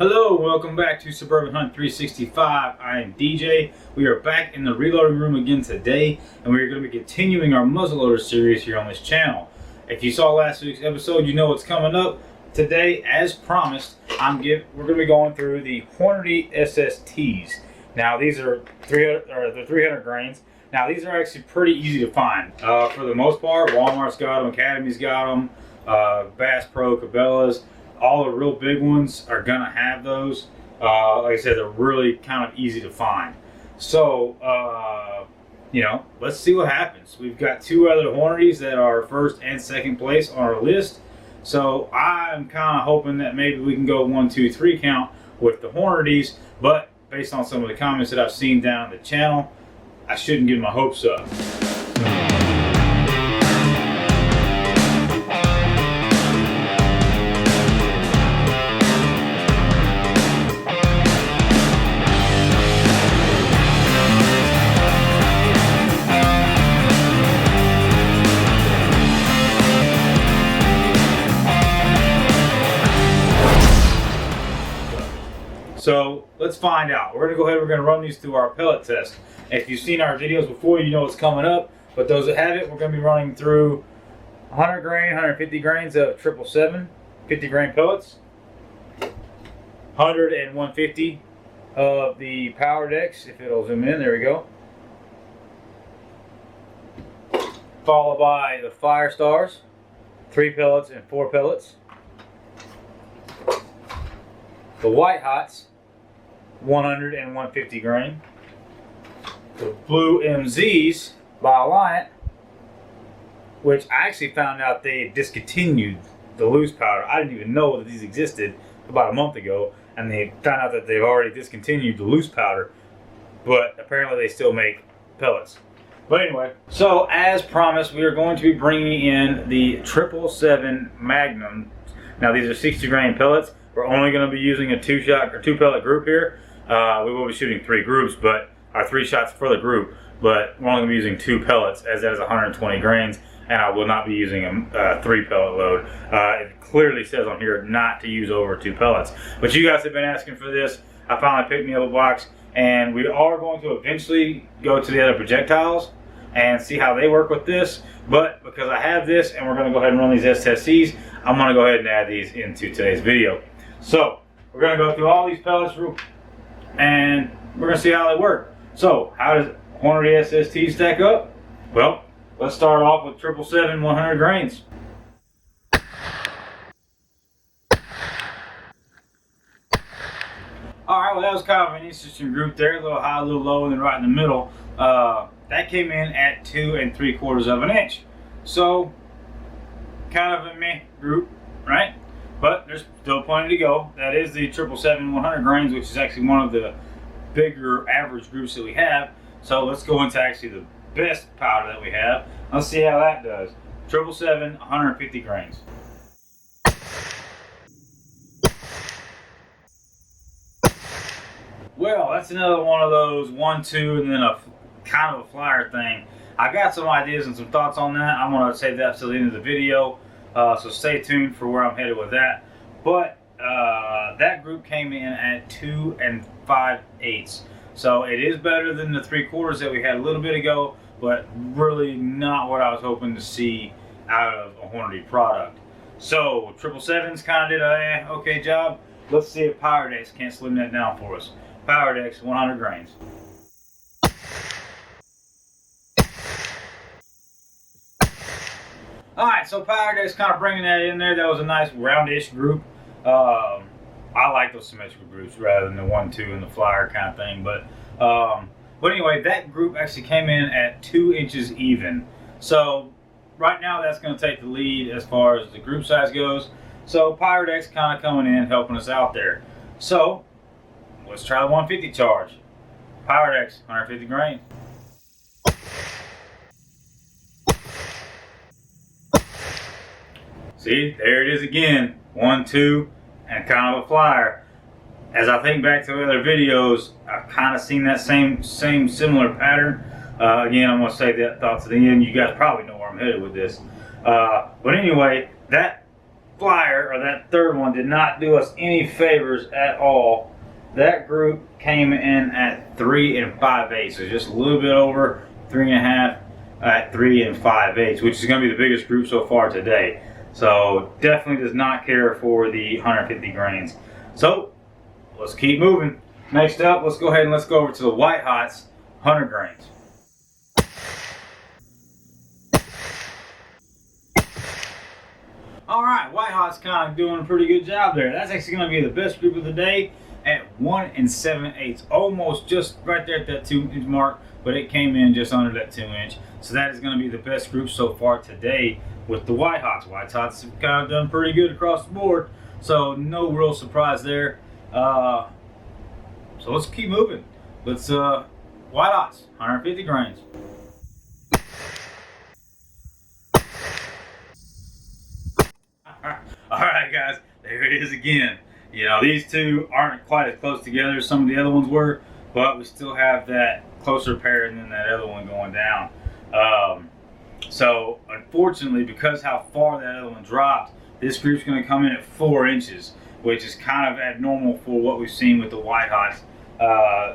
Hello, welcome back to Suburban Hunt 365. I am DJ. We are back in the reloading room again today, and we're going to be continuing our muzzleloader series here on this channel. If you saw last week's episode, you know what's coming up. Today, as promised, we're going to be going through the Hornady SSTs. Now, these are 300 grains. Now, these are actually pretty easy to find. For the most part, Walmart's got them, Academy's got them, Bass Pro, Cabela's. All the real big ones are gonna have those. Like I said, they're really kind of easy to find. So, let's see what happens. We've got two other Hornadys that are first and second place on our list. So I'm kind of hoping that maybe we can go 1, 2, 3 count with the Hornadys. But based on some of the comments that I've seen down on the channel, I shouldn't get my hopes up. So let's find out. We're going to go ahead and we're going to run these through our pellet test. If you've seen our videos before, you know what's coming up. But those that haven't, we're going to be running through 100 grain, 150 grains of 777, 50 grain pellets, 100 and 150 of the Power Decks, if it'll zoom in, there we go. Followed by the Fire Stars, 3 pellets and 4 pellets. The White Hots, 100 and 150 grain. The Blue MZs by Alliant, which I actually found out they discontinued the loose powder. I didn't even know that these existed about a month ago, and they found out that they've already discontinued the loose powder, but apparently they still make pellets. But anyway, so as promised, we are going to be bringing in the 777 Magnum. Now these are 60 grain pellets. We're only going to be using a 2-shot or 2 pellet group here. We will be shooting 3 groups, but our 3 shots for the group. But we're only going to be using 2 pellets, as that is 120 grains, and I will not be using a 3 pellet load. It clearly says on here not to use over 2 pellets. But you guys have been asking for this. I finally picked me up a box, and we are going to eventually go to the other projectiles and see how they work with this. But because I have this, and we're going to go ahead and run these SSTs, I'm going to go ahead and add these into today's video. So we're going to go through all these pellets and we're going to see how they work. So how does Hornady SST stack up? Well, let's start off with 777 100 grains. Alright, well that was kind of an interesting group there, a little high, a little low, and then right in the middle. That came in at 2 3/4 of an inch. So kind of a meh group, right? But there's still plenty to go. That is the 777 100 grains, which is actually one of the bigger average groups that we have. So let's go into actually the best powder that we have. Let's see how that does. 777 150 grains. Well, that's another one of those 1, 2, and then a kind of a flyer thing. I got some ideas and some thoughts on that. I'm going to save that till the end of the video. So stay tuned for where I'm headed with that. But that group came in at 2 5/8. So it is better than the 3/4 that we had a little bit ago, but really not what I was hoping to see out of a Hornady product. So 777's kind of did a okay job. Let's see if Power Decks can't slim that down for us. Power Decks 100 grains. Alright, so Power Decks kind of bringing that in there. That was a nice roundish group. I like those symmetrical groups rather than the 1, 2 and the flyer kind of thing. But anyway, that group actually came in at 2 inches even. So right now that's going to take the lead as far as the group size goes. So Power Decks kind of coming in, helping us out there. So let's try the 150 charge. Power Decks 150 grains. See, there it is again. 1, 2, and kind of a flyer. As I think back to other videos, I've kind of seen that same similar pattern. Again, I'm going to save that thought to the end. You guys probably know where I'm headed with this. But anyway, that flyer, or that third one, did not do us any favors at all. That group came in at 3 5/8, so just a little bit over 3.5 at 3 5/8, which is going to be the biggest group so far today. So definitely does not care for the 150 grains. So let's keep moving. Next up, let's go ahead and let's go over to the White Hots 100 grains. All right, White Hot's kind of doing a pretty good job there. That's actually going to be the best group of the day at 1 7/8, almost just right there at that 2-inch mark, but it came in just under that 2-inch. So that is going to be the best group so far today with the White Hots. White Hots have kind of done pretty good across the board, so no real surprise there. So let's keep moving. Let's White Hots 150 grains. All right, guys, there it is again. You know, these two aren't quite as close together as some of the other ones were, but we still have that closer pair than that other one going down. So unfortunately, because how far that other one dropped, this group's going to come in at 4 inches, which is kind of abnormal for what we've seen with the White Hots,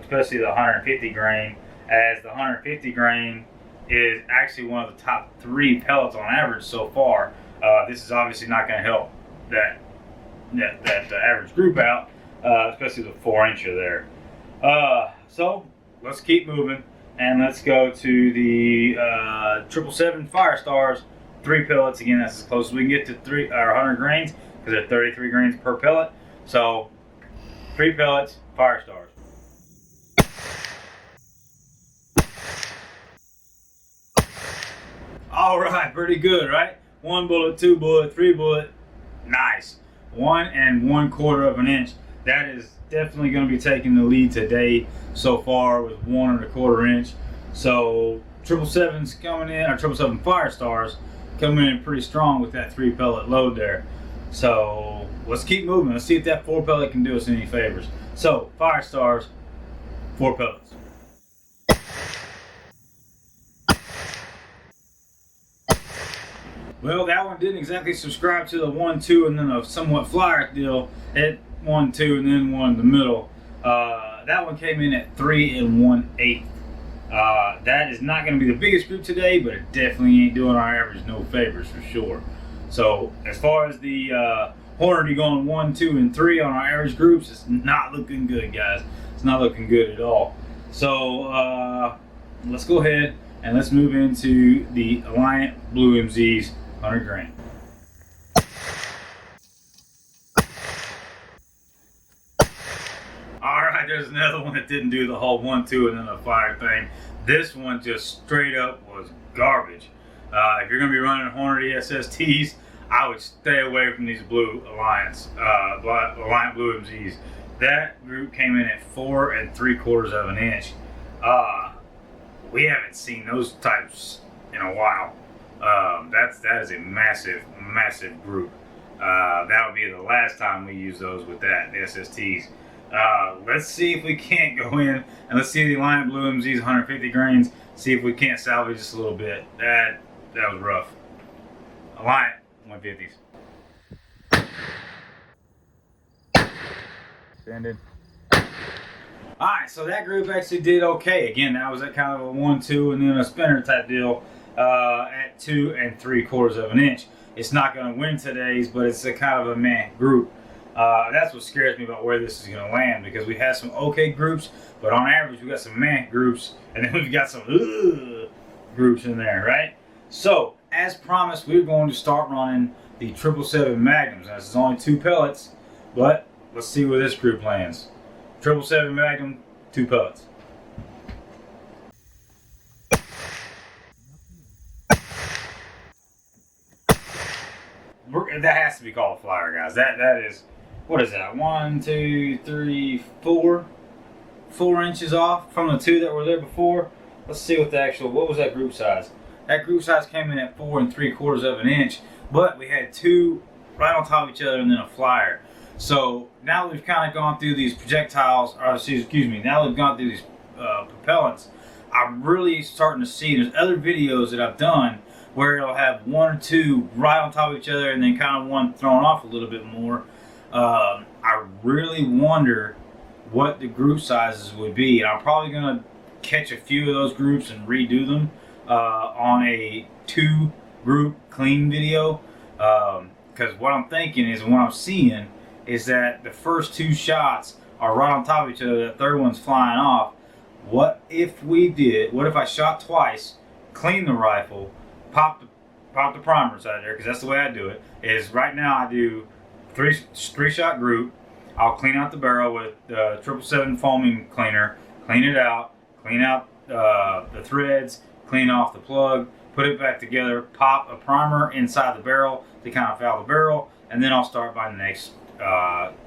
especially the 150 grain, as the 150 grain is actually one of the top 3 pellets on average so far. This is obviously not going to help that average group out, especially the 4-incher there. So let's keep moving, and let's go to the 777 Fire Stars 3 pellets. Again, that's as close as we can get to 100 grains, because they're 33 grains per pellet. So 3 pellets, Fire Stars. All right, pretty good, right? 1 bullet, 2 bullet, 3 bullet, nice. 1 1/4 inch. That is definitely going to be taking the lead today so far with 1 1/4 inch. So 777's coming in, or 777 Fire Stars coming in pretty strong with that 3 pellet load there. So let's keep moving. Let's see if that 4 pellet can do us any favors. So Fire Stars, 4 pellets. Well, that one didn't exactly subscribe to the 1, 2, and then a somewhat flyer deal at 1, 2, and then 1 in the middle. That one came in at 3 1/8. That is not going to be the biggest group today, but it definitely ain't doing our average no favors for sure. So as far as the Hornady going 1, 2, and 3 on our average groups, it's not looking good, guys. It's not looking good at all. So let's go ahead and let's move into the Alliant Blue MZs 100 grain. Alright, there's another one that didn't do the whole 1, 2, and then the fire thing. This one just straight up was garbage. If you're going to be running Hornady SSTs, I would stay away from these Blue Alliant Blue MZs. That group came in at 4 3/4 inch. We haven't seen those types in a while. That is a massive group. That would be the last time we use those with that, the SSTs. Let's see if we can't go in and let's see the Alliant Blue MZs 150 grains. See if we can't salvage just a little bit. That was rough. Alliant 150s. Sending. Alright, so that group actually did okay. Again, that was a kind of a 1, 2, and then a spinner type deal at 2 3/4 inch. It's not going to win today's, but it's a kind of a meh group. That's what scares me about where this is going to land, because we have some okay groups, but on average we got some meh groups, and then we've got some groups in there, right? So, as promised, we're going to start running the 777 Magnums. Now, this is only 2 pellets, but let's see where this group lands. 777 Magnum, 2 pellets. That has to be called a flyer, guys. That is, what is that? 1, 2, 3, 4 inches off from the 2 that were there before. Let's see what the actual, what was that group size? That group size came in at 4 3/4 inch, but we had 2 right on top of each other and then a flyer. So now we've kind of gone through these projectiles, or excuse me, now we've gone through these propellants, I'm really starting to see, there's other videos that I've done where it'll have one or two right on top of each other and then kind of one thrown off a little bit more. I really wonder what the group sizes would be. And I'm probably going to catch a few of those groups and redo them on a 2-group clean video. Because what I'm thinking is, and what I'm seeing is that the first 2 shots are right on top of each other, the third one's flying off. What if I shot twice, cleaned the rifle, pop the primers out of there, because that's the way I do it. Is right now I do three shot group. I'll clean out the barrel with the 777 foaming cleaner, clean it out, clean out the threads, clean off the plug, put it back together, pop a primer inside the barrel to kind of foul the barrel, and then I'll start my next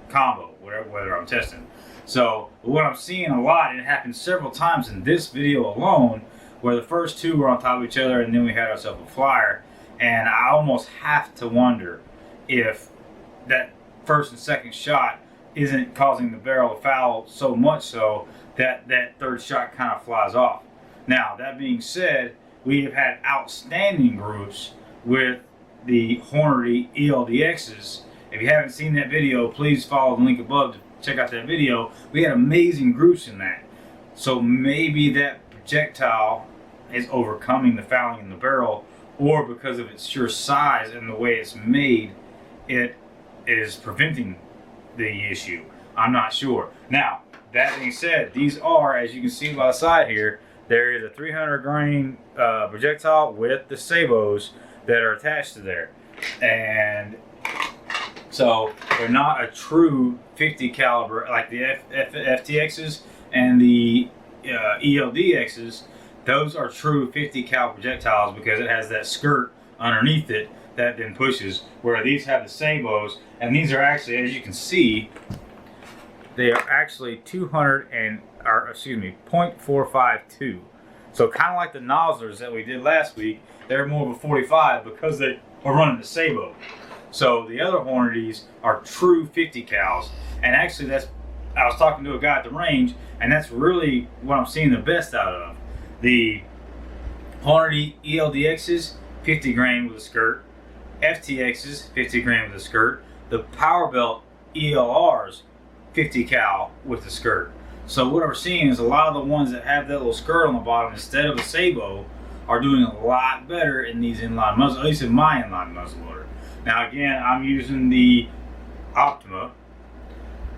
combo, whether I'm testing. So what I'm seeing a lot, and it happened several times in this video alone, where the first 2 were on top of each other and then we had ourselves a flyer, and I almost have to wonder if that first and second shot isn't causing the barrel to foul so much so that that third shot kind of flies off. Now, that being said, we have had outstanding groups with the Hornady ELDXs. If you haven't seen that video, please follow the link above to check out that video. We had amazing groups in that. So maybe that projectile is overcoming the fouling in the barrel, or because of its sheer size and the way it's made, it is preventing the issue. I'm not sure. Now, that being said, these are, as you can see by the side here, there is a 300 grain projectile with the sabos that are attached to there. And so they're not a true 50 caliber like the FTXs and the ELDXs. Those are true 50 cal projectiles because it has that skirt underneath it that then pushes, where these have the sabos, and these are actually, as you can see, they are actually 0.452. So kind of like the nozzlers that we did last week, they're more of a 45 because they are running the sabo. So the other Hornadys are true 50 cals, and actually I was talking to a guy at the range, and that's really what I'm seeing the best out of. The Hornady ELDXs, 50 grain with a skirt. FTXs, 50 grain with a skirt. The Power Belt ELRs, 50 cal with a skirt. So what we're seeing is a lot of the ones that have that little skirt on the bottom instead of a sabo are doing a lot better in these inline muzzle, at least in my inline muzzleloader. Now again, I'm using the Optima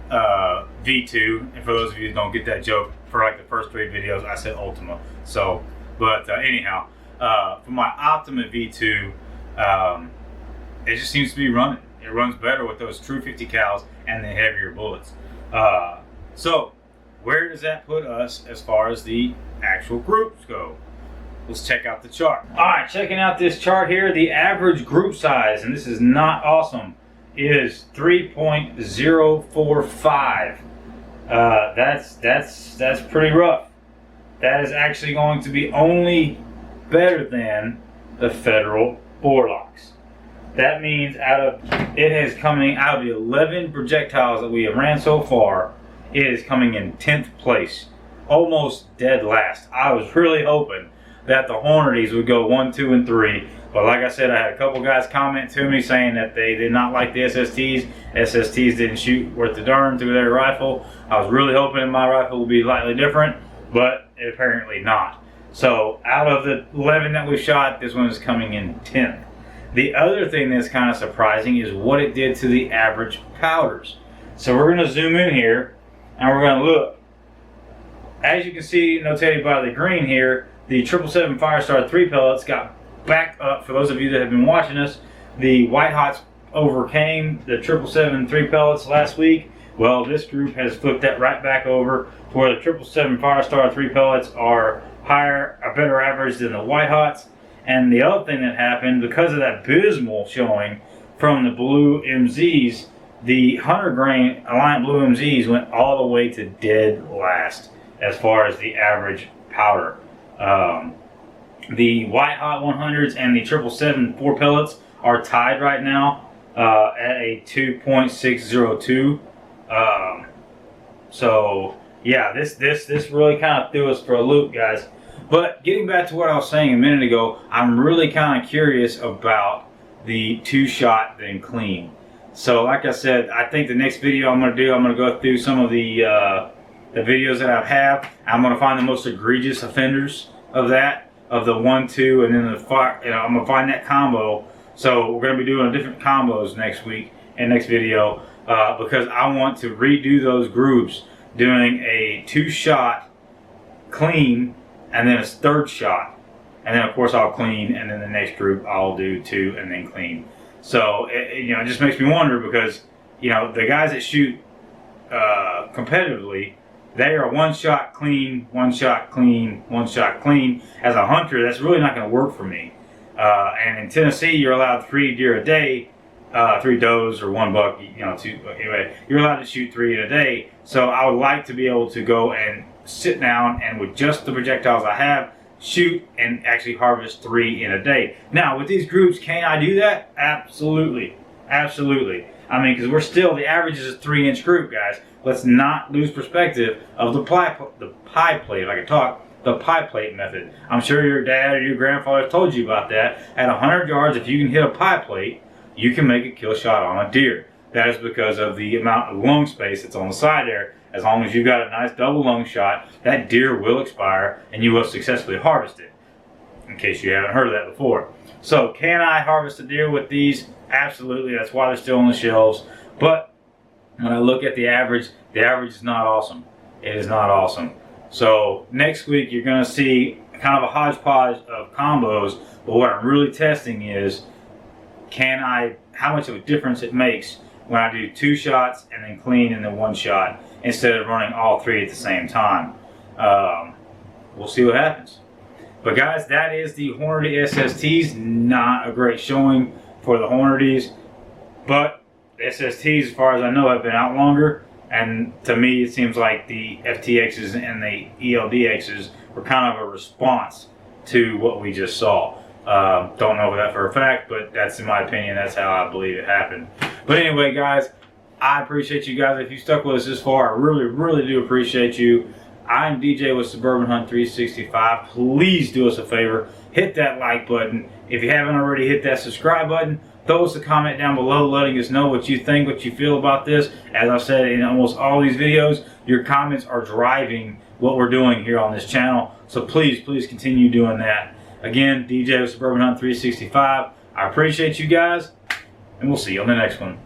V2, and for those of you who don't get that joke, for like the first 3 videos I said Ultima. So, but anyhow, for my Optima V2, it just seems to be running. It runs better with those true 50 cals and the heavier bullets. So, where does that put us as far as the actual groups go? Let's check out the chart. Alright, checking out this chart here, the average group size, and this is not awesome, is 3.045. That's pretty rough. That is actually going to be only better than the federal bore locks. That means it is coming out of the 11 projectiles that we have ran so far, it is coming in 10th place, almost dead last. I was really hoping that the Hornadys would go 1, 2, and 3, but like I said, I had a couple guys comment to me saying that they did not like the SSTs. SSTs didn't shoot worth the darn through their rifle. I was really hoping my rifle would be slightly different, but apparently not. So out of the 11 that we shot, this one is coming in 10th. The other thing that's kind of surprising is what it did to the average powders. So we're going to zoom in here and we're going to look. As you can see, notated by the green here, the 777 Firestar 3 pellets got back up. For those of you that have been watching us, the White Hots overcame the 777 3 pellets last week. Well, this group has flipped that right back over to where the 777 Firestar 3 pellets are higher, a better average than the White Hots. And the other thing that happened, because of that abysmal showing from the blue MZs, the 100 grain Alliant Blue MZs went all the way to dead last as far as the average powder. The White Hot 100s and the 777 4 pellets are tied right now at a 2.602. So yeah, this really kind of threw us for a loop, guys. But getting back to what I was saying a minute ago, I'm really kind of curious about the 2-shot then clean. So like I said, I think the next video I'm going to do, I'm going to go through some of the videos that I have. I'm going to find the most egregious offenders of that, of the 1, 2, and then the 5. You know, I'm going to find that combo. So we're going to be doing different combos next week and next video because I want to redo those groups, doing a 2-shot clean and then a 3rd shot. And then of course I'll clean, and then the next group I'll do 2 and then clean. So you know, it just makes me wonder, because you know, the guys that shoot competitively, they are 1-shot clean, 1-shot clean, 1-shot clean. As a hunter, that's really not going to work for me. And in Tennessee, you're allowed 3 deer a day, 3 does or 1 buck. You know, 2. Anyway, you're allowed to shoot 3 in a day. So I would like to be able to go and sit down and with just the projectiles I have, shoot and actually harvest 3 in a day. Now with these groups, can I do that? Absolutely, absolutely. I mean, because we're still, the average is a 3-inch group, guys. Let's not lose perspective of the pie plate. If I can talk, the pie plate method. I'm sure your dad or your grandfather told you about that. At 100 yards, if you can hit a pie plate, you can make a kill shot on a deer. That is because of the amount of lung space that's on the side there. As long as you've got a nice double lung shot, that deer will expire and you will successfully harvest it, in case you haven't heard of that before. So can I harvest a deer with these? Absolutely. That's why they're still on the shelves. But when I look at the average is not awesome. It is not awesome. So next week you're going to see kind of a hodgepodge of combos, but what I'm really testing is how much of a difference it makes when I do 2 shots and then clean and then 1 shot, instead of running all 3 at the same time. We'll see what happens. But guys, that is the Hornady SSTs. Not a great showing for the Hornadys, but the SSTs, as far as I know, have been out longer. And to me, it seems like the FTXs and the ELDXs were kind of a response to what we just saw. Don't know that for a fact, but that's in my opinion. That's how I believe it happened. But anyway, guys, I appreciate you guys. If you stuck with us this far, I really, really do appreciate you. I'm DJ with Suburban Hunt 365. Please do us a favor. Hit that like button. If you haven't already, hit that subscribe button. Throw us a comment down below letting us know what you think, what you feel about this. As I've said in almost all these videos, your comments are driving what we're doing here on this channel. So please, please continue doing that. Again, DJ with Suburban Hunt 365. I appreciate you guys, and we'll see you on the next one.